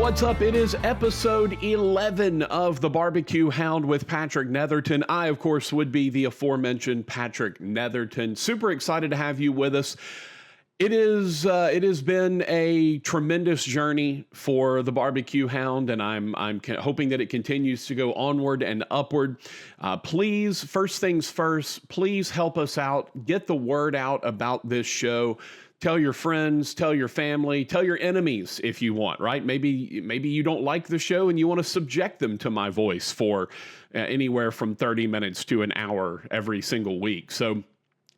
what's up? It is episode 11 of the BBQ Hound with Patrick Netherton. I, of course, would be the aforementioned Patrick Netherton. Super excited to have you with us. It has been a tremendous journey for the BBQ Hound, and I'm hoping that it continues to go onward and upward. Please, first things first, please help us out. Get the word out about this show. Tell your friends, tell your family, tell your enemies if you want, right? Maybe you don't like the show and you want to subject them to my voice for anywhere from 30 minutes to an hour every single week. So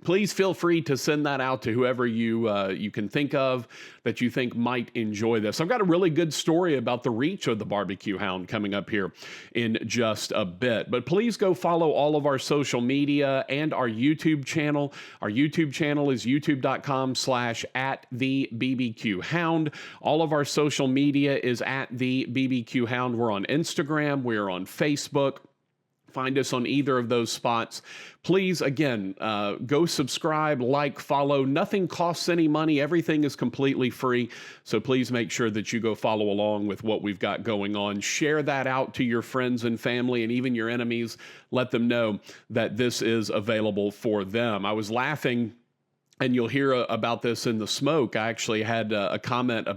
please feel free to send that out to whoever you can think of that you think might enjoy this. I've got a really good story about the reach of the BBQ Hound coming up here in just a bit. But please go follow all of our social media and our YouTube channel. Our YouTube channel is youtube.com/@TheBBQHound. All of our social media is @TheBBQHound. We're on Instagram. We're on Facebook. Find us on either of those spots. Please, again, go subscribe, like, follow. Nothing costs any money. Everything is completely free. So please make sure that you go follow along with what we've got going on. Share that out to your friends and family and even your enemies. Let them know that this is available for them. I was laughing, and you'll hear about this in the smoke. I actually had a comment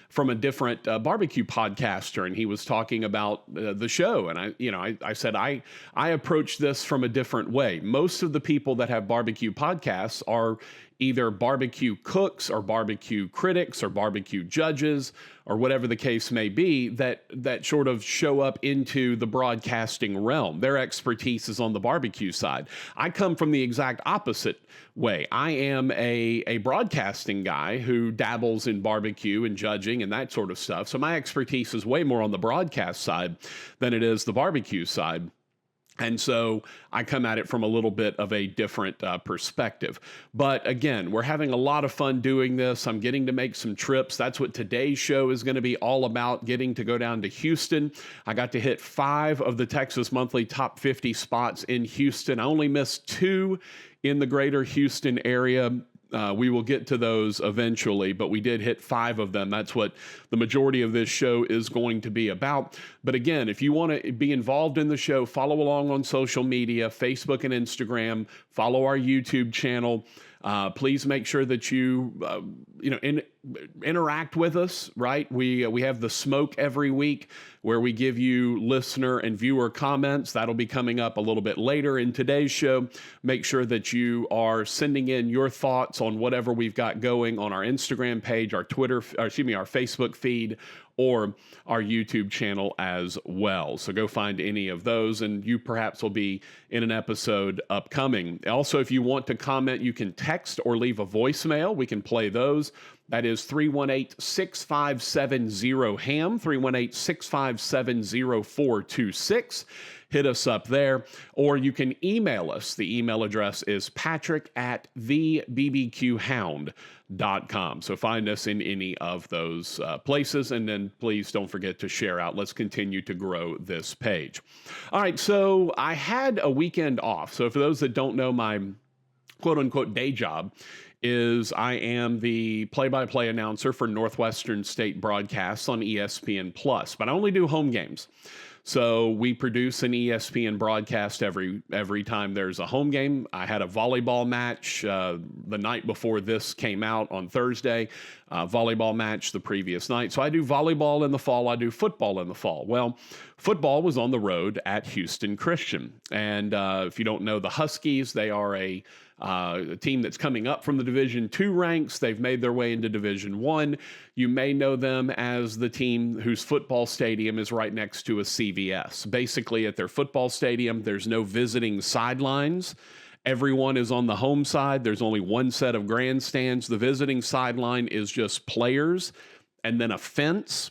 from a different barbecue podcaster, and he was talking about the show. And I said, I approach this from a different way. Most of the people that have barbecue podcasts are either barbecue cooks or barbecue critics or barbecue judges or whatever the case may be that sort of show up into the broadcasting realm. Their expertise is on the barbecue side. I come from the exact opposite way. I am a broadcasting guy who dabbles in barbecue and judging and that sort of stuff. So my expertise is way more on the broadcast side than it is the barbecue side. And so I come at it from a little bit of a different perspective. But again, we're having a lot of fun doing this. I'm getting to make some trips. That's what today's show is going to be all about, getting to go down to Houston. I got to hit 5 of the Texas Monthly Top 50 spots in Houston. I only missed 2 in the greater Houston area. We will get to those eventually, but we did hit 5 of them. That's what the majority of this show is going to be about. But again, if you want to be involved in the show, follow along on social media, Facebook and Instagram, follow our YouTube channel. Please make sure that you interact with us, right? We have the smoke every week where we give you listener and viewer comments. That'll be coming up a little bit later in today's show. Make sure that you are sending in your thoughts on whatever we've got going on our Instagram page, our Facebook feed, or our YouTube channel as well. So go find any of those, and you perhaps will be in an episode upcoming. Also, if you want to comment, you can text or leave a voicemail. We can play those. That is 318-657-0HAM, 318-657-0426. Hit us up there, or you can email us. The email address is patrick@thebbqhound.com. So find us in any of those places, and then please don't forget to share out. Let's continue to grow this page. All right, so I had a weekend off. So for those that don't know, my quote-unquote day job is I am the play-by-play announcer for Northwestern State broadcasts on ESPN+, but I only do home games. So we produce an ESPN broadcast every time there's a home game. I had a volleyball match the night before this came out on Thursday, volleyball match the previous night. So I do volleyball in the fall. I do football in the fall. Well, football was on the road at Houston Christian. And if you don't know the Huskies, they are a team that's coming up from the Division II ranks. They've made their way into Division I. You may know them as the team whose football stadium is right next to a CVS. Basically, at their football stadium, there's no visiting sidelines. Everyone is on the home side. There's only one set of grandstands. The visiting sideline is just players and then a fence.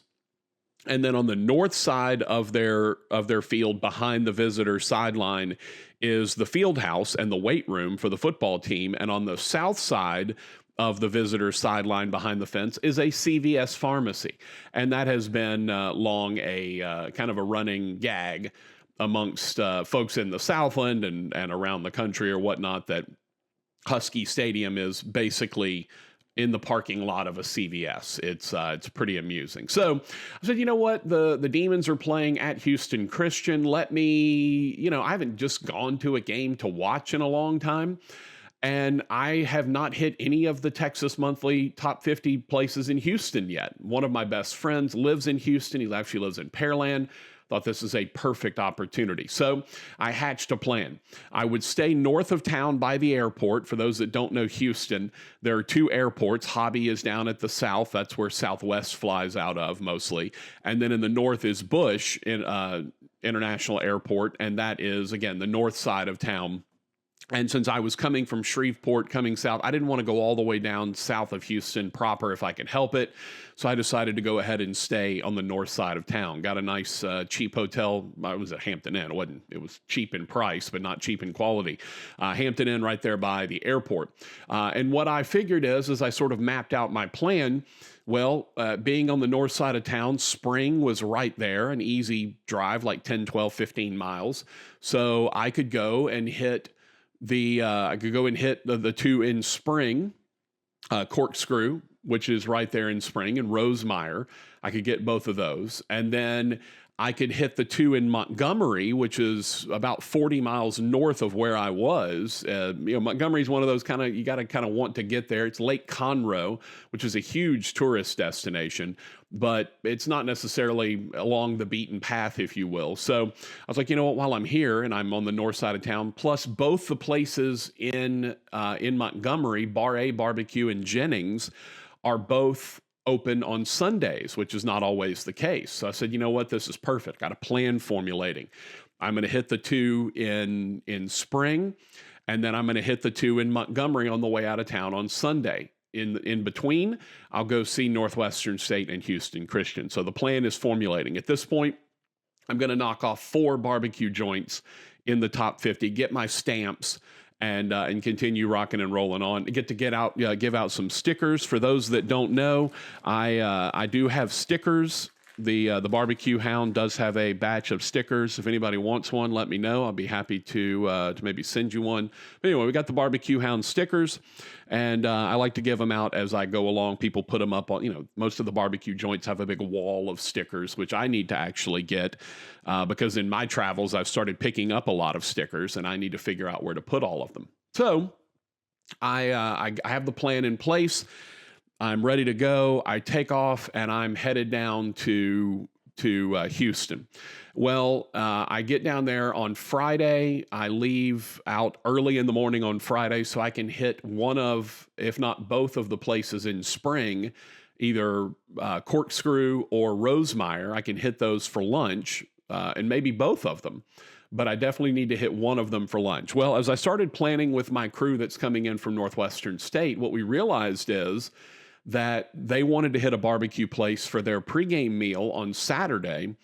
And then on the north side of their field, behind the visitor sideline, is the field house and the weight room for the football team. And on the south side of the visitor sideline behind the fence is a CVS pharmacy. And that has been long a kind of a running gag amongst folks in the Southland and around the country or whatnot, that Husky Stadium is basically in the parking lot of a CVS. It's pretty amusing. So I said, you know what? The Demons are playing at Houston Christian. Let me, I haven't just gone to a game to watch in a long time. And I have not hit any of the Texas Monthly top 50 places in Houston yet. One of my best friends lives in Houston. He actually lives in Pearland. Thought this is a perfect opportunity. So I hatched a plan. I would stay north of town by the airport. For those that don't know Houston, there are two airports. Hobby is down at the south. That's where Southwest flies out of mostly. And then in the north is Bush International Airport. And that is, again, the north side of town. And since I was coming from Shreveport, coming south, I didn't want to go all the way down south of Houston proper if I could help it. So I decided to go ahead and stay on the north side of town. Got a nice cheap hotel. I was at Hampton Inn. It was cheap in price, but not cheap in quality. Hampton Inn right there by the airport. And what I figured is, as I sort of mapped out my plan, well, being on the north side of town, Spring was right there, an easy drive, like 10, 12, 15 miles. So I could go and hit the two in Spring, Corkscrew, which is right there in Spring, and Rosemeyer. I could get both of those. And then I could hit the two in Montgomery, which is about 40 miles north of where I was. Montgomery is one of those you got to kind of want to get there. It's Lake Conroe, which is a huge tourist destination, but it's not necessarily along the beaten path, if you will. So I was like, you know what, while I'm here and I'm on the north side of town, plus both the places in Montgomery, Bar-A, BBQ, and Jennings are both open on Sundays, which is not always the case. So I said, you know what, this is perfect. Got a plan formulating. I'm going to hit the two in Spring, and then I'm going to hit the two in Montgomery on the way out of town on Sunday. In between, I'll go see Northwestern State and Houston Christian. So the plan is formulating. At this point, I'm going to knock off 4 barbecue joints in the top 50, get my stamps, and continue rocking and rolling on. Give out some stickers. For those that don't know, I do have stickers. The BBQ Hound does have a batch of stickers. If anybody wants one, let me know. I'll be happy to maybe send you one. But anyway, we got the BBQ Hound stickers, and I like to give them out as I go along. People put them up on, most of the barbecue joints have a big wall of stickers, which I need to actually get because in my travels, I've started picking up a lot of stickers, and I need to figure out where to put all of them. So I have the plan in place. I'm ready to go. I take off and I'm headed down to Houston. Well, I get down there on Friday. I leave out early in the morning on Friday so I can hit one of, if not both of the places in Spring, either Corkscrew or Rosemeyer. I can hit those for lunch and maybe both of them. But I definitely need to hit one of them for lunch. Well, as I started planning with my crew that's coming in from Northwestern State, what we realized is that they wanted to hit a barbecue place for their pregame meal on Saturday,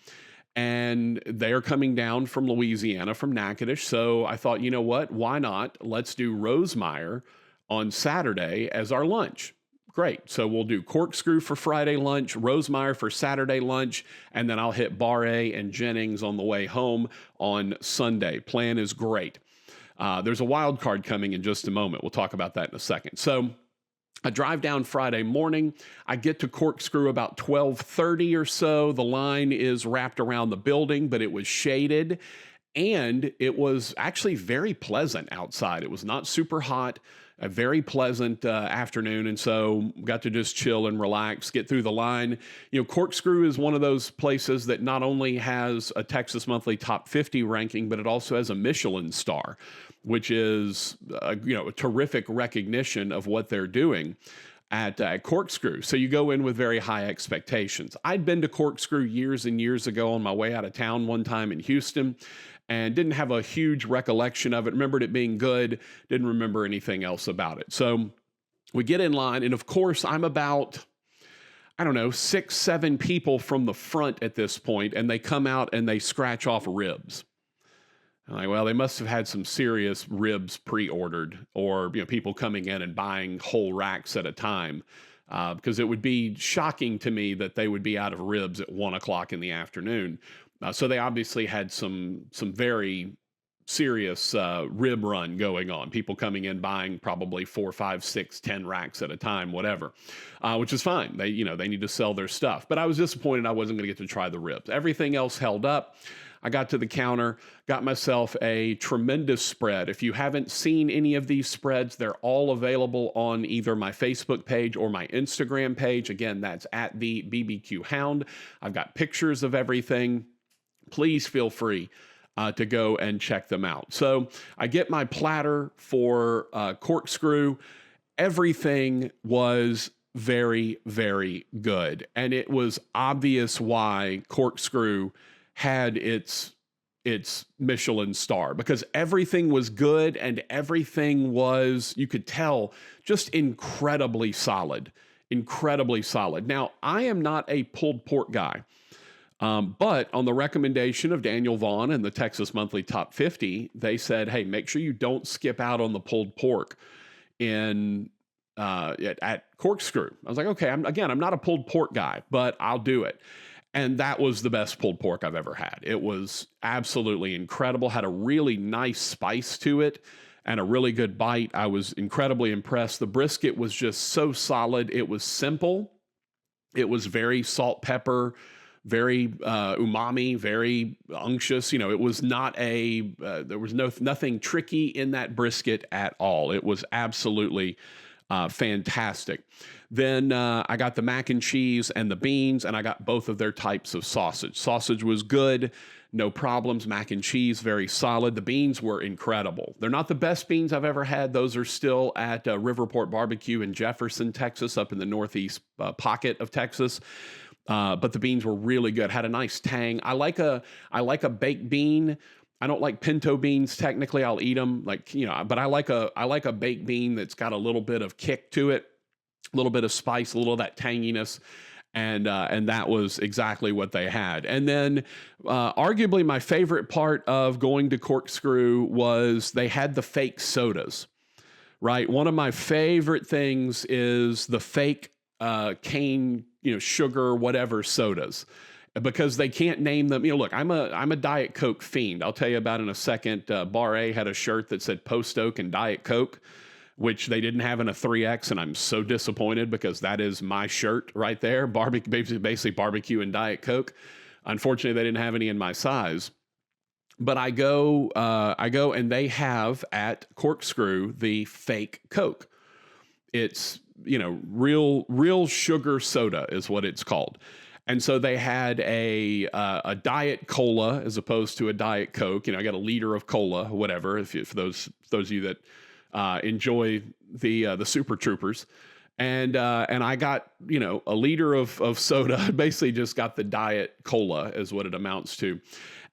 and they're coming down from Louisiana, from Natchitoches. So I thought, you know what, why not? Let's do Rosemeyer on Saturday as our lunch. Great. So we'll do Corkscrew for Friday lunch, Rosemeyer for Saturday lunch, and then I'll hit Bar-A and Jennings on the way home on Sunday. Plan is great. There's a wild card coming in just a moment. We'll talk about that in a second. So I drive down Friday morning. I get to Corkscrew about 12:30 or so. The line is wrapped around the building, but it was shaded, and it was actually very pleasant outside. It was not super hot, a very pleasant afternoon, and so got to just chill and relax, get through the line. Corkscrew is one of those places that not only has a Texas Monthly Top 50 ranking, but it also has a Michelin star, which is a terrific recognition of what they're doing at Corkscrew. So you go in with very high expectations. I'd been to Corkscrew years and years ago on my way out of town one time in Houston and didn't have a huge recollection of it. Remembered it being good, didn't remember anything else about it. So we get in line, and of course I'm about, 6, 7 people from the front at this point, and they come out and they scratch off ribs. I'm like, well, they must have had some serious ribs pre-ordered, or people coming in and buying whole racks at a time, because it would be shocking to me that they would be out of ribs at 1:00 in the afternoon. So they obviously had some very serious rib run going on. People coming in buying probably 4, 5, 6, 10 racks at a time, whatever, which is fine. They, they need to sell their stuff. But I was disappointed I wasn't going to get to try the ribs. Everything else held up. I got to the counter, got myself a tremendous spread. If you haven't seen any of these spreads, they're all available on either my Facebook page or my Instagram page. Again, that's at the BBQ Hound. I've got pictures of everything. Please feel free to go and check them out. So I get my platter for Corkscrew. Everything was very, very good. And it was obvious why Corkscrew had its Michelin star, because everything was good and everything was, you could tell, just incredibly solid. Now, I am not a pulled pork guy. But on the recommendation of Daniel Vaughn and the Texas Monthly Top 50, they said, hey, make sure you don't skip out on the pulled pork at Corkscrew. I was like, okay, I'm not a pulled pork guy, but I'll do it. And that was the best pulled pork I've ever had. It was absolutely incredible, had a really nice spice to it and a really good bite. I was incredibly impressed. The brisket was just so solid. It was simple. It was very salt, pepper, very umami, very unctuous. It was not there was nothing tricky in that brisket at all. It was absolutely fantastic. Then I got the mac and cheese and the beans, and I got both of their types of sausage. Sausage was good, no problems. Mac and cheese, very solid. The beans were incredible. They're not the best beans I've ever had. Those are still at Riverport Barbecue in Jefferson, Texas, up in the northeast pocket of Texas. But the beans were really good. Had a nice tang. I like a baked bean. I don't like pinto beans. Technically, I'll eat them, but I like a baked bean that's got a little bit of kick to it, a little bit of spice, a little of that tanginess. And that was exactly what they had. And then arguably my favorite part of going to Corkscrew was they had the fake sodas, right? One of my favorite things is the fake cane, sugar, whatever sodas, because they can't name them. Look, I'm a Diet Coke fiend. I'll tell you about in a second. Bar-A had a shirt that said Post Oak and Diet Coke, which they didn't have in a 3X, and I'm so disappointed because that is my shirt right there. Basically barbecue and Diet Coke. Unfortunately, they didn't have any in my size. But I go and they have at Corkscrew the fake Coke. It's real sugar soda is what it's called. And so they had a Diet Cola as opposed to a Diet Coke. I got a liter of cola, whatever, for those of you that enjoy the Super Troopers. And I got, a liter of soda. I basically just got the Diet Cola is what it amounts to.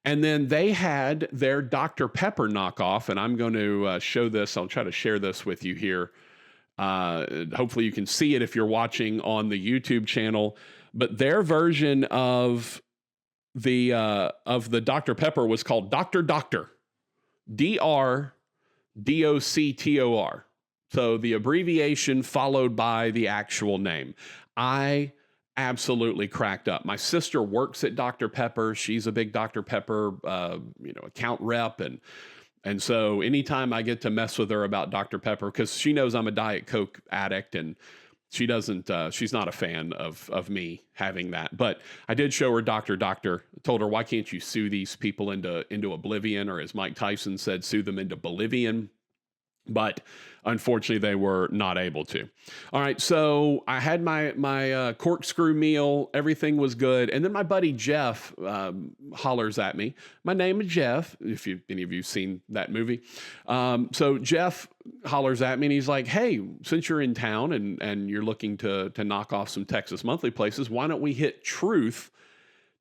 And then they had their Dr. Pepper knockoff, and I'm going to show this. I'll try to share this with you here. Hopefully you can see it if you're watching on the YouTube channel. But their version of the Dr. Pepper was called Dr. Doctor, DRDOCTOR. So the abbreviation followed by the actual name. I absolutely cracked up. My sister works at Dr. Pepper. She's a big Dr. Pepper, account rep. And so anytime I get to mess with her about Dr. Pepper, because she knows I'm a Diet Coke addict and she doesn't, she's not a fan of me having that. But I did show her Dr. Doctor, told her, why can't you sue these people into oblivion? Or as Mike Tyson said, sue them into Bolivian. But unfortunately, they were not able to. All right, so I had my Corkscrew meal. Everything was good. And then my buddy Jeff hollers at me. My name is Jeff, if any of you seen that movie. So Jeff hollers at me, and he's like, hey, since you're in town and you're looking to knock off some Texas Monthly places, why don't we hit Truth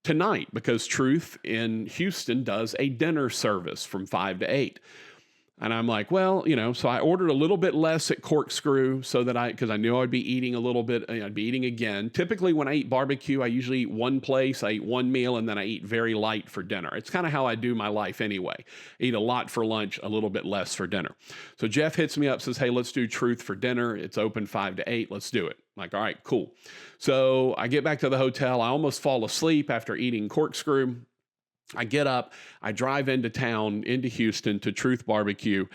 tonight? Because Truth in Houston does a dinner service from 5 to 8. And I'm like, well, so I ordered a little bit less at Corkscrew because I knew I'd be eating a little bit, I'd be eating again. Typically when I eat barbecue, I usually eat one place, I eat one meal, and then I eat very light for dinner. It's kind of how I do my life anyway. Eat a lot for lunch, a little bit less for dinner. So Jeff hits me up, says, hey, let's do Truth for dinner. It's open 5 to 8. Let's do it. I'm like, all right, cool. So I get back to the hotel. I almost fall asleep after eating Corkscrew. I get up, I drive into town, into Houston to Truth Barbecue.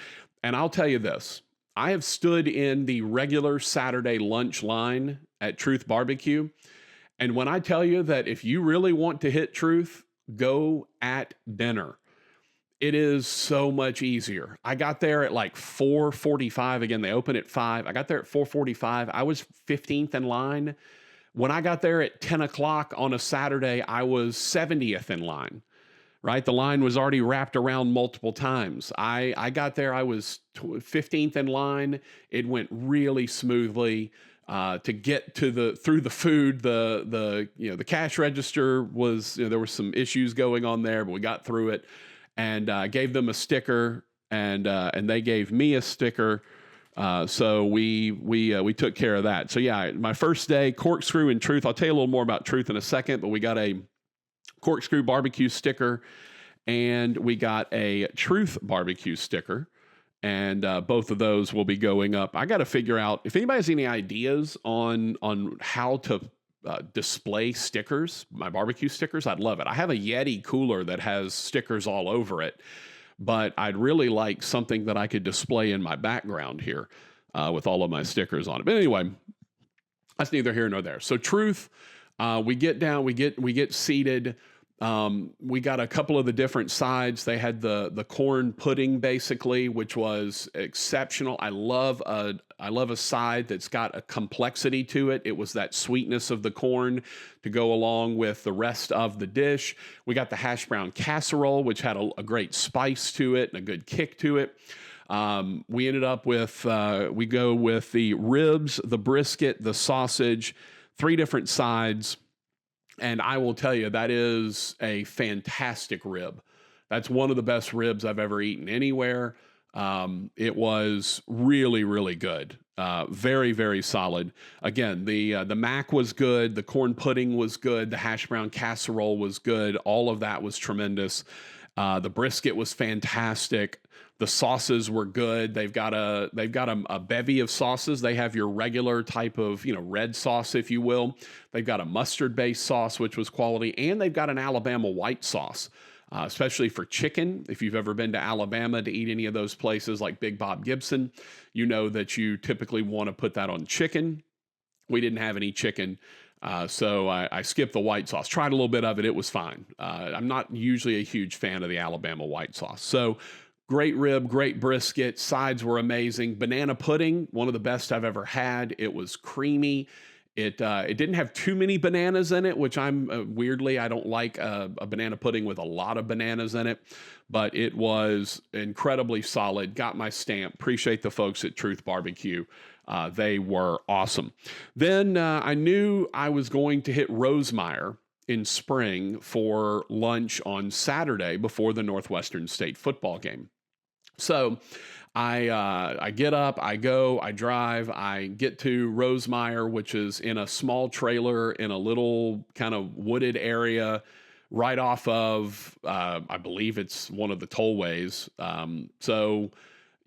And I'll tell you this, I have stood in the regular Saturday lunch line at Truth Barbecue. And when I tell you that if you really want to hit Truth, go at dinner. It is so much easier. I got there at like 4:45. Again, they open at 5. I got there at 4:45. I was 15th in line. When I got there at 10 o'clock on a Saturday, I was 70th in line, right? The line was already wrapped around multiple times. I got there, I was 15th in line. It went really smoothly. To get to through the food, the cash register was, there were some issues going on there, but we got through it, and gave them a sticker, and they gave me a sticker. So we took care of that. So yeah, my first day, Corkscrew and Truth. I'll tell you a little more about Truth in a second, but we got a Corkscrew barbecue sticker, and we got a Truth barbecue sticker. And both of those will be going up. I got to figure out if anybody has any ideas on how to display stickers, my barbecue stickers. I'd love it. I have a Yeti cooler that has stickers all over it, but I'd really like something that I could display in my background here with all of my stickers on it. But anyway, that's neither here nor there. So Truth, we get down, we get seated. We got a couple of the different sides. They had the corn pudding basically, which was exceptional. I love a side that's got a complexity to it. It was that sweetness of the corn to go along with the rest of the dish. We got the hash brown casserole, which had a great spice to it and a good kick to it. We ended up with, we go with the ribs, the brisket, the sausage, 3 different sides. And I will tell you, that is a fantastic rib. That's one of the best ribs I've ever eaten anywhere. It was really, really good. Very, very solid. Again, the mac was good. The corn pudding was good. The hash brown casserole was good. All of that was tremendous. The brisket was fantastic. The sauces were good. They've got a bevy of sauces. They have your regular type of, red sauce, if you will. They've got a mustard-based sauce, which was quality, and they've got an Alabama white sauce, especially for chicken. If you've ever been to Alabama to eat any of those places like Big Bob Gibson, you know that you typically want to put that on chicken. We didn't have any chicken. So I skipped the white sauce, tried a little bit of it. It was fine. I'm not usually a huge fan of the Alabama white sauce. So great rib, great brisket. Sides were amazing. Banana pudding, one of the best I've ever had. It was creamy. It didn't have too many bananas in it, which I'm weirdly, I don't like a banana pudding with a lot of bananas in it, but it was incredibly solid. Got my stamp. Appreciate the folks at Truth Barbecue. They were awesome. Then I knew I was going to hit Rosemeyer in Spring for lunch on Saturday before the Northwestern State football game. So I get up, I go, I drive, I get to Rosemeyer, which is in a small trailer in a little kind of wooded area right off of, I believe it's one of the tollways. So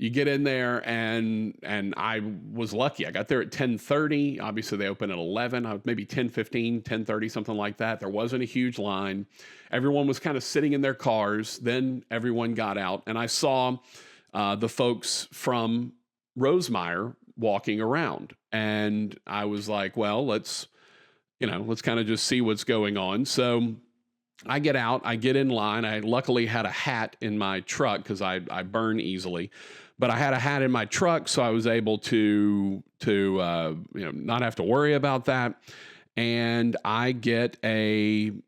you get in there, and I was lucky. I got there at 10:30. Obviously, they open at 11, maybe 10:15, 10:30, something like that. There wasn't a huge line. Everyone was kind of sitting in their cars. Then everyone got out, and I saw the folks from Rosemeyer walking around. And I was like, well, let's kind of just see what's going on. So I get out, I get in line. I luckily had a hat in my truck because I burn easily. But I had a hat in my truck, so I was able to not have to worry about that. And I get in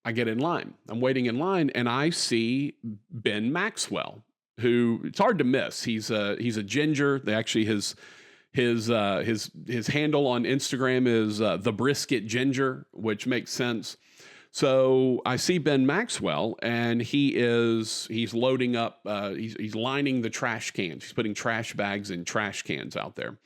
line. I'm waiting in line, and I see Ben Maxwell, who it's hard to miss. He's a ginger. They actually his handle on Instagram is the Brisket Ginger, which makes sense. So I see Ben Maxwell, and he's loading up, he's lining the trash cans. He's putting trash bags in trash cans out there.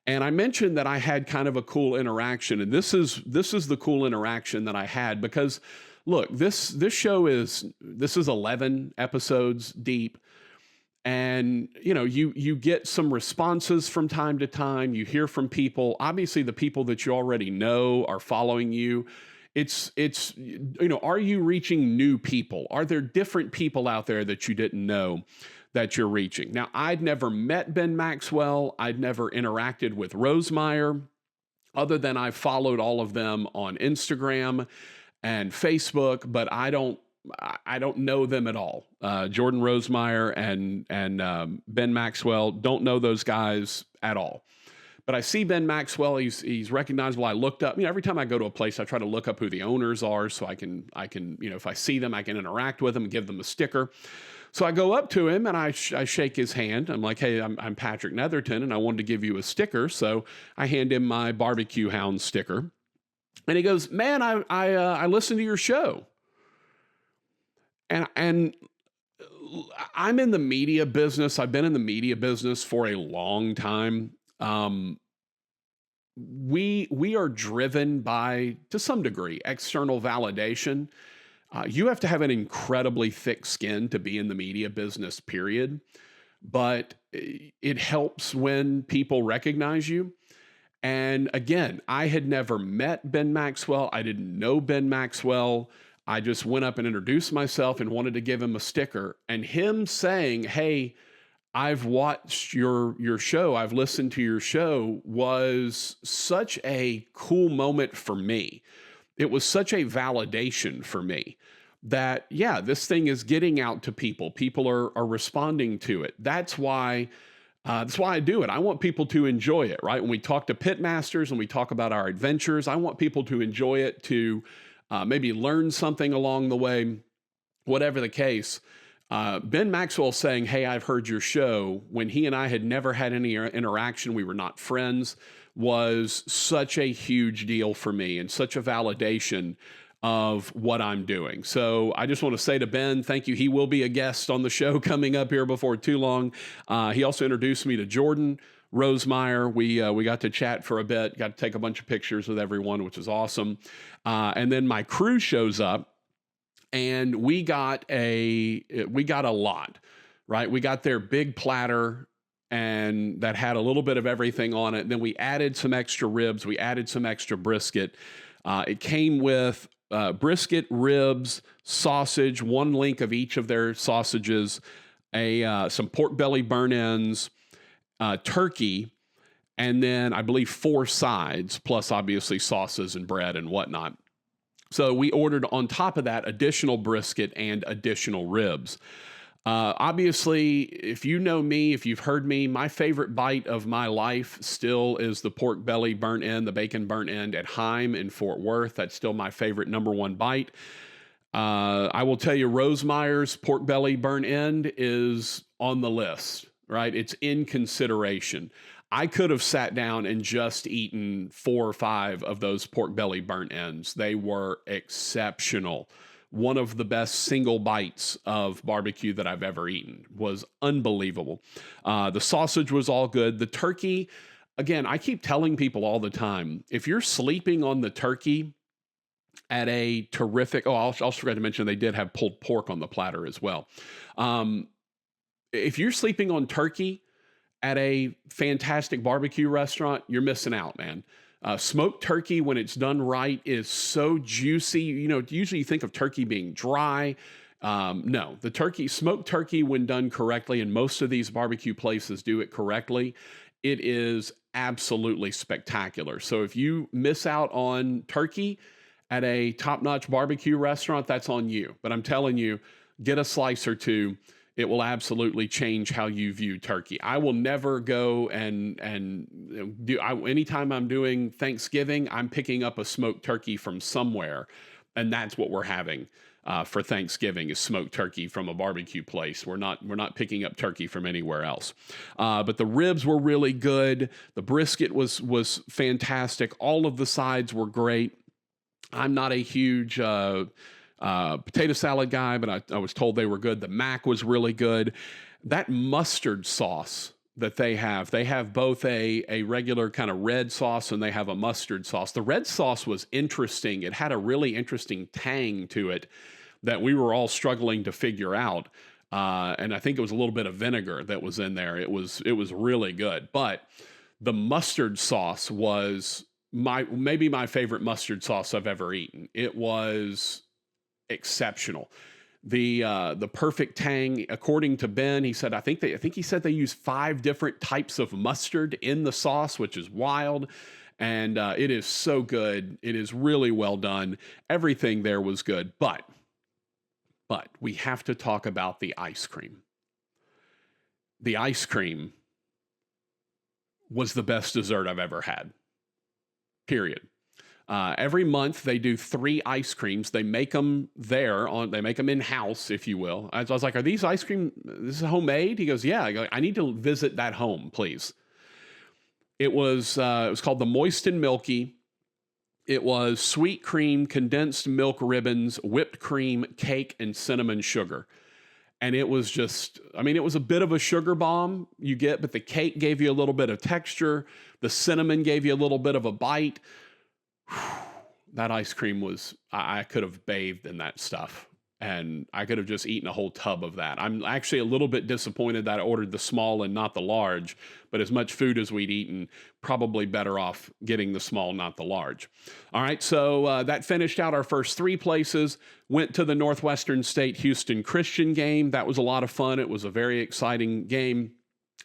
And I mentioned that I had kind of a cool interaction, and this is the cool interaction that I had, because look, this show is 11 episodes deep. And, you get some responses from time to time. You hear from people. Obviously, the people that you already know are following you. are you reaching new people? Are there different people out there that you didn't know that you're reaching? Now, I'd never met Ben Maxwell. I'd never interacted with Rosemeyer, other than I followed all of them on Instagram and Facebook, but I don't know them at all. Jordan Rosemeyer and Ben Maxwell, don't know those guys at all. But I see Ben Maxwell. He's recognizable. I looked up. Every time I go to a place, I try to look up who the owners are, so I can if I see them, I can interact with them and give them a sticker. So I go up to him and I shake his hand. I'm like, hey, I'm Patrick Netherton, and I wanted to give you a sticker. So I hand him my BBQ Hound sticker, and he goes, man, I listened to your show, and I'm in the media business. I've been in the media business for a long time. We are driven by, to some degree, external validation. You have to have an incredibly thick skin to be in the media business, period. But it helps when people recognize you. And again, I had never met Ben Maxwell. I didn't know Ben Maxwell. I just went up and introduced myself and wanted to give him a sticker. And him saying, hey, I've watched your show, I've listened to your show, was such a cool moment for me. It was such a validation for me that, yeah, this thing is getting out to people. People are responding to it. That's why I do it. I want people to enjoy it, right? When we talk to pitmasters and we talk about our adventures, I want people to enjoy it, to maybe learn something along the way, whatever the case. Ben Maxwell saying, hey, I've heard your show, when he and I had never had any interaction, we were not friends, was such a huge deal for me and such a validation of what I'm doing. So I just want to say to Ben, thank you. He will be a guest on the show coming up here before too long. He also introduced me to Jordan Rosemeyer. We got to chat for a bit, got to take a bunch of pictures with everyone, which is awesome. And then my crew shows up, and we got a lot, right? We got their big platter, and that had a little bit of everything on it. And then we added some extra ribs. We added some extra brisket. It came with brisket, ribs, sausage, one link of each of their sausages, some pork belly burn ends, turkey, and then I believe 4 sides, plus obviously sauces and bread and whatnot. So we ordered on top of that additional brisket and additional ribs. Obviously, if you know me, if you've heard me, my favorite bite of my life still is the pork belly burnt end, the bacon burnt end at Heim in Fort Worth. That's still my favorite #1 bite. I will tell you, Rosemeyer's pork belly burnt end is on the list, right? It's in consideration. I could have sat down and just eaten 4 or 5 of those pork belly burnt ends. They were exceptional. One of the best single bites of barbecue that I've ever eaten. Was unbelievable. The sausage was all good. The turkey, again, I keep telling people all the time, if you're sleeping on the turkey at a terrific, I also forgot to mention they did have pulled pork on the platter as well. If you're sleeping on turkey at a fantastic barbecue restaurant, you're missing out, man. Smoked turkey, when it's done right, is so juicy. Usually you think of turkey being dry. No, smoked turkey, when done correctly, and most of these barbecue places do it correctly, it is absolutely spectacular. So if you miss out on turkey at a top-notch barbecue restaurant, that's on you. But I'm telling you, get a slice or two. It will absolutely change how you view turkey. I will never go and anytime I'm doing Thanksgiving, I'm picking up a smoked turkey from somewhere, and that's what we're having for Thanksgiving, is smoked turkey from a barbecue place. We're not picking up turkey from anywhere else. But the ribs were really good. The brisket was fantastic. All of the sides were great. I'm not a huge potato salad guy, but I was told they were good. The mac was really good. That mustard sauce that they have both a regular kind of red sauce, and they have a mustard sauce. The red sauce was interesting. It had a really interesting tang to it that we were all struggling to figure out. And I think it was a little bit of vinegar that was in there. It was really good. But the mustard sauce was maybe my favorite mustard sauce I've ever eaten. It was exceptional. The perfect tang, according to Ben, he said, I think he said they use 5 different types of mustard in the sauce, which is wild. And it is so good. It is really well done. Everything there was good. But we have to talk about the ice cream. The ice cream was the best dessert I've ever had. Period. Every month they do 3 ice creams. They make them they make them in-house, if you will. I was like, are these ice cream, this is homemade? He goes, yeah. I go, I need to visit that home, please. It was called the Moist and Milky. It was sweet cream, condensed milk ribbons, whipped cream, cake, and cinnamon sugar. And it was just, it was a bit of a sugar bomb you get, but the cake gave you a little bit of texture. The cinnamon gave you a little bit of a bite. That ice cream was, I could have bathed in that stuff. And I could have just eaten a whole tub of that. I'm actually a little bit disappointed that I ordered the small and not the large, but as much food as we'd eaten, probably better off getting the small, not the large. All right, so that finished out our first 3 places. Went to the Northwestern State Houston Christian game. That was a lot of fun. It was a very exciting game.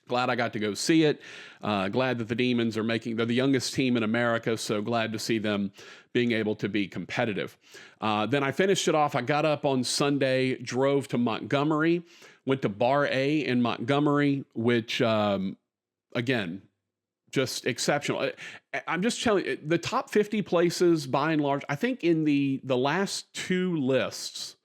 Glad I got to go see it. Glad that the Demons they're the youngest team in America, so glad to see them being able to be competitive. Then I finished it off. I got up on Sunday, drove to Montgomery, went to Bar-A in Montgomery, which, again, just exceptional. I'm just telling you, the top 50 places, by and large, I think in the last 2 lists,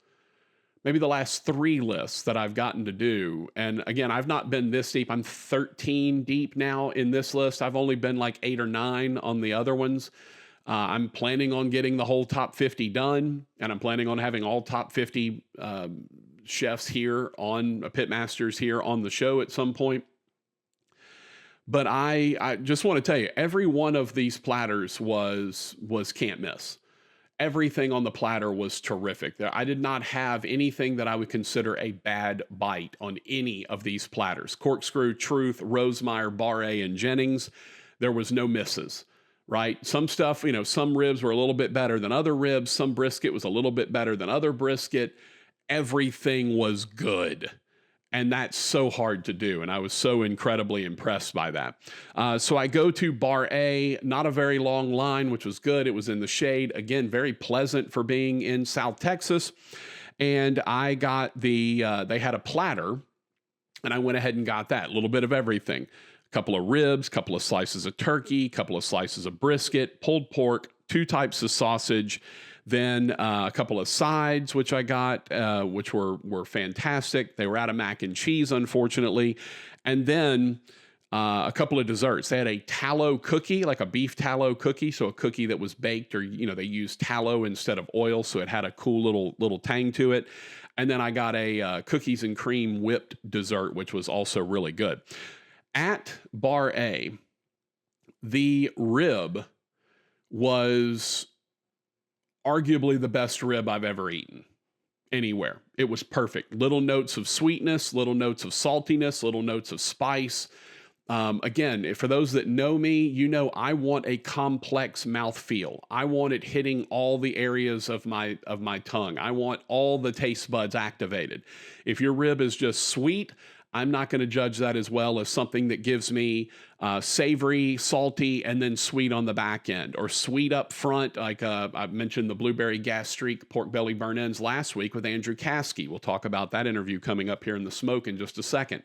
maybe the last 3 lists that I've gotten to do. And again, I've not been this deep. I'm 13 deep now in this list. I've only been like 8 or 9 on the other ones. I'm planning on getting the whole top 50 done, and I'm planning on having all top 50 chefs here on Pitmasters here on the show at some point. But I just want to tell you, every one of these platters was can't miss. Everything on the platter was terrific. I did not have anything that I would consider a bad bite on any of these platters. Corkscrew, Truth, Rosemeyer, Bar-A, and Jennings. There was no misses, right? Some stuff, some ribs were a little bit better than other ribs. Some brisket was a little bit better than other brisket. Everything was good. And that's so hard to do. And I was so incredibly impressed by that. So I go to Bar-A, not a very long line, which was good. It was in the shade. Again, very pleasant for being in South Texas. And I got they had a platter, and I went ahead and got that. A little bit of everything. A couple of ribs, a couple of slices of turkey, a couple of slices of brisket, pulled pork, 2 types of sausage, then a couple of sides, which I got, which were fantastic. They were out of mac and cheese, unfortunately. And then a couple of desserts. They had a tallow cookie, like a beef tallow cookie, so a cookie that was baked, or they used tallow instead of oil, so it had a cool little tang to it. And then I got a cookies and cream whipped dessert, which was also really good. At Bar-A, the rib was arguably the best rib I've ever eaten anywhere. It was perfect. Little notes of sweetness, little notes of saltiness, little notes of spice. Again, for those that know me, I want a complex mouthfeel. I want it hitting all the areas of my tongue. I want all the taste buds activated. If your rib is just sweet, I'm not going to judge that as well as something that gives me savory, salty, and then sweet on the back end, or sweet up front. Like I mentioned the blueberry gastrique pork belly burn ends last week with Andrew Caskey. We'll talk about that interview coming up here in the smoke in just a second.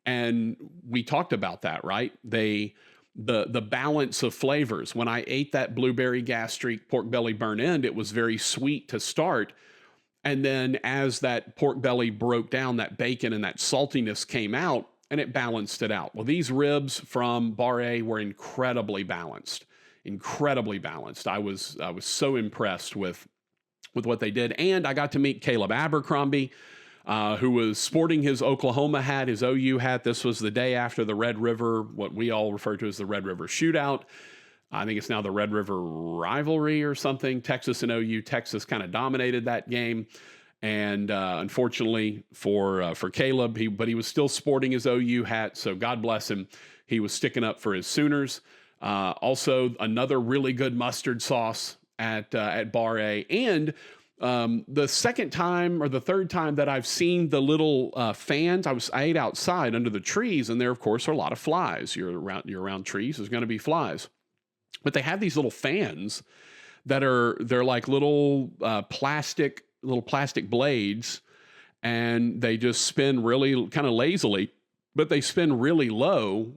And we talked about that, right? The balance of flavors. When I ate that blueberry gastrique pork belly burn end, it was very sweet to start. And then as that pork belly broke down, that bacon and that saltiness came out, and it balanced it out. Well, these ribs from Bar-A were incredibly balanced. I was so impressed with what they did. And I got to meet Caleb Abercrombie, who was sporting his Oklahoma hat, his OU hat. This was the day after the Red River, what we all refer to as the Red River Shootout. I think it's now the Red River Rivalry or something. Texas and OU. Texas kind of dominated that game. And unfortunately for Caleb, he was still sporting his OU hat. So God bless him. He was sticking up for his Sooners. Also, another really good mustard sauce at Bar-A. And the second time or the third time that I've seen the little fans, I ate outside under the trees, and there, of course, are a lot of flies. You're around trees, there's going to be flies. But they have these little fans they're like little plastic blades, and they just spin really kind of lazily, but they spin really low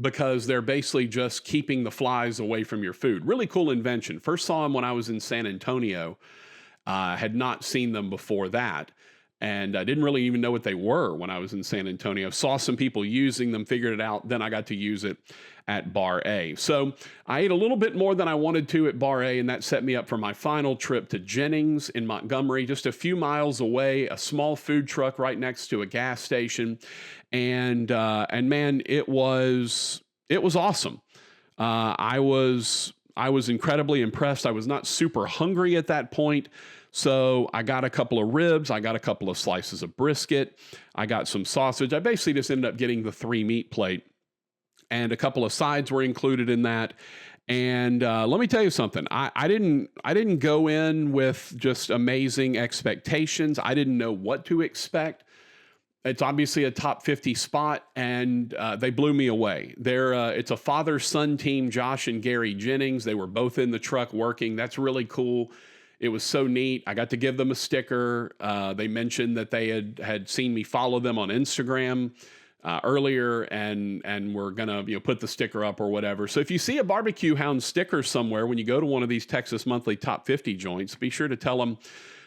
because they're basically just keeping the flies away from your food. Really cool invention. First saw them when I was in San Antonio. Had not seen them before that. And I didn't really even know what they were when I was in San Antonio. Saw some people using them, figured it out. Then I got to use it at Bar-A. So I ate a little bit more than I wanted to at Bar-A, and that set me up for my final trip to Jennings in Montgomery, just a few miles away, a small food truck right next to a gas station. And man, it was awesome. I was incredibly impressed. I was not super hungry at that point. So I got a couple of ribs. I got a couple of slices of brisket. I got some sausage. I basically just ended up getting the 3-meat plate, and a couple of sides were included in that. And let me tell you something. I didn't go in with just amazing expectations. I didn't know what to expect. It's obviously a top 50 spot, and they blew me away. It's a father-son team, Josh and Gary Jennings. They were both in the truck working. That's really cool. It was so neat. I got to give them a sticker. They mentioned that they had seen me follow them on Instagram earlier, and we're gonna put the sticker up or whatever. So if you see a BBQ Hound sticker somewhere when you go to one of these Texas Monthly Top 50 joints, be sure to tell them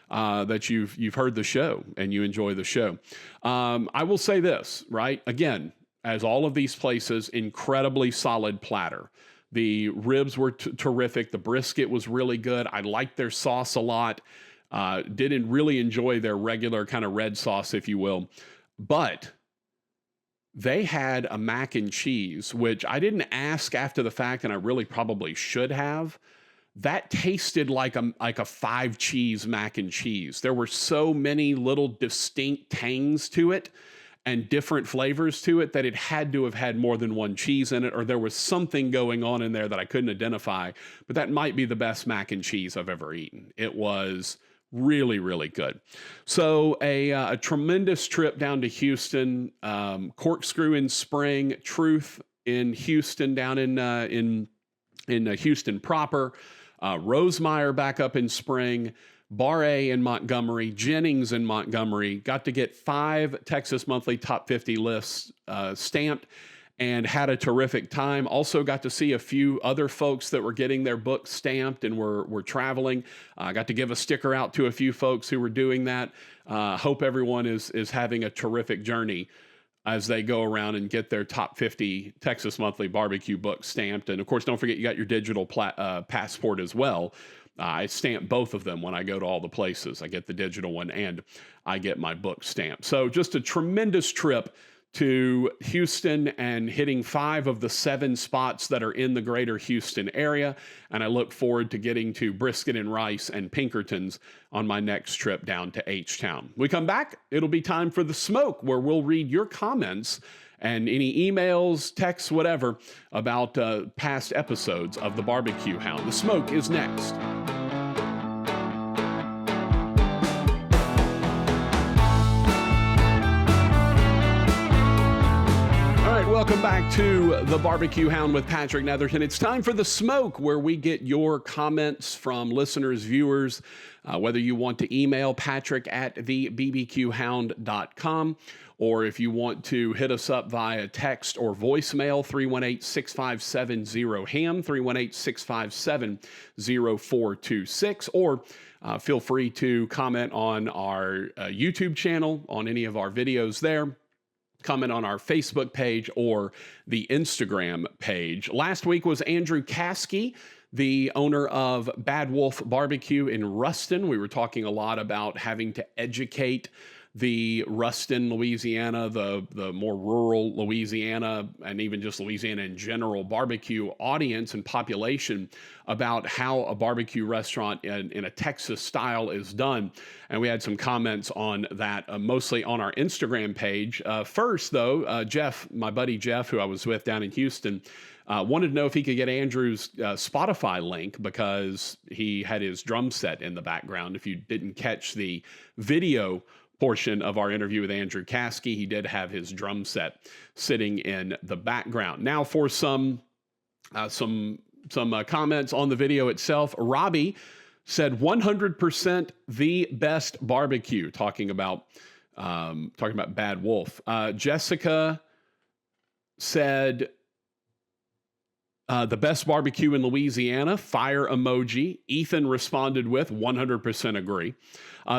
that you've heard the show and you enjoy the show. I will say this, right? Again, as all of these places, incredibly solid platter. The ribs were terrific. The brisket was really good. I liked their sauce a lot. Didn't really enjoy their regular kind of red sauce, if you will. But they had a mac and cheese, which I didn't ask after the fact, and I really probably should have. That tasted like a 5-cheese mac and cheese. There were so many little distinct tangs to it and different flavors to it that it had to have had more than one cheese in it, or there was something going on in there that I couldn't identify. But that might be the best mac and cheese I've ever eaten. It was really, really good. So a tremendous trip down to Houston, Corkscrew in spring, Truth in Houston, down in Houston proper, Rosemeyer back up in spring, Bar-A in Montgomery, Jennings in Montgomery. Got to get 5 Texas Monthly Top 50 lists stamped and had a terrific time. Also got to see a few other folks that were getting their books stamped and were traveling. Got to give a sticker out to a few folks who were doing that. Hope everyone is having a terrific journey as they go around and get their top 50 Texas Monthly barbecue books stamped. And of course, don't forget you got your digital passport as well. I stamp both of them when I go to all the places. I get the digital one and I get my book stamped. So just a tremendous trip to Houston and hitting 5 of the 7 spots that are in the greater Houston area. And I look forward to getting to Brisket and Rice and Pinkertons on my next trip down to H-Town. We come back, it'll be time for The Smoke, where we'll read your comments and any emails, texts, whatever, about past episodes of The BBQ Hound. The Smoke is next. Welcome back to The BBQ Hound with Patrick Netherton. It's time for The Smoke, where we get your comments from listeners, viewers, whether you want to email Patrick at thebbqhound.com, or if you want to hit us up via text or voicemail, 318-657-0HAM, 318-657-0426, or feel free to comment on our YouTube channel, on any of our videos there. Comment on our Facebook page or the Instagram page. Last week was Andrew Caskey, the owner of Bad Wolf Barbecue in Ruston. We were talking a lot about having to educate the Ruston, Louisiana, the more rural Louisiana, and even just Louisiana in general barbecue audience and population about how a barbecue restaurant in a Texas style is done. And we had some comments on that, mostly on our Instagram page. First, though, Jeff, my buddy Jeff, who I was with down in Houston, wanted to know if he could get Andrew's Spotify link because he had his drum set in the background. If you didn't catch the video portion of our interview with Andrew Caskey, he did have his drum set sitting in the background. Now for some comments on the video itself. Robbie said 100% the best barbecue, talking about Bad Wolf. Jessica said the best barbecue in Louisiana, fire emoji. Ethan responded with 100% agree.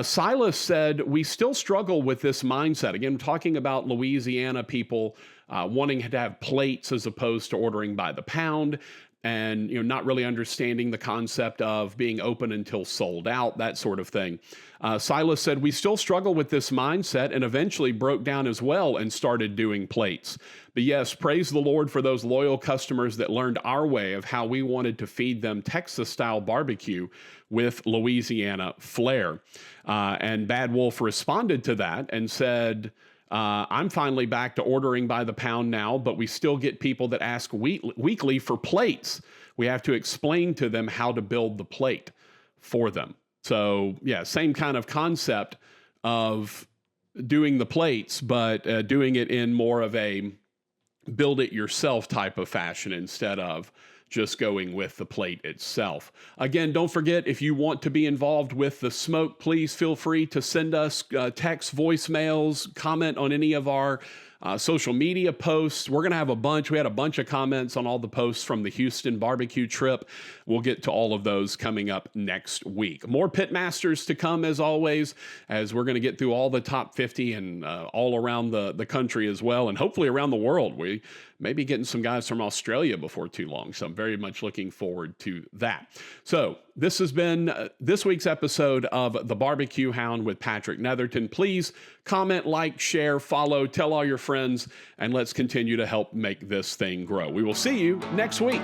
Silas said, we still struggle with this mindset. Again, talking about Louisiana people wanting to have plates as opposed to ordering by the pound, and not really understanding the concept of being open until sold out, that sort of thing. Silas said, we still struggle with this mindset and eventually broke down as well and started doing plates. But yes, praise the Lord for those loyal customers that learned our way of how we wanted to feed them Texas-style barbecue with Louisiana flair. And Bad Wolf responded to that and said, I'm finally back to ordering by the pound now, but we still get people that ask weekly for plates. We have to explain to them how to build the plate for them. So yeah, same kind of concept of doing the plates, but doing it in more of a build it yourself type of fashion instead of just going with the plate itself. Again, don't forget, if you want to be involved with the smoke, please feel free to send us text, voicemails, comment on any of our social media posts. We're going to have a bunch. We had a bunch of comments on all the posts from the Houston barbecue trip. We'll get to all of those coming up next week. More Pitmasters to come, as always, as we're going to get through all the top 50 and all around the country as well, and hopefully around the world. We may be getting some guys from Australia before too long, so I'm very much looking forward to that. So this has been this week's episode of The BBQ Hound with Patrick Netherton. Please comment, like, share, follow, tell all your friends, and let's continue to help make this thing grow. We will see you next week.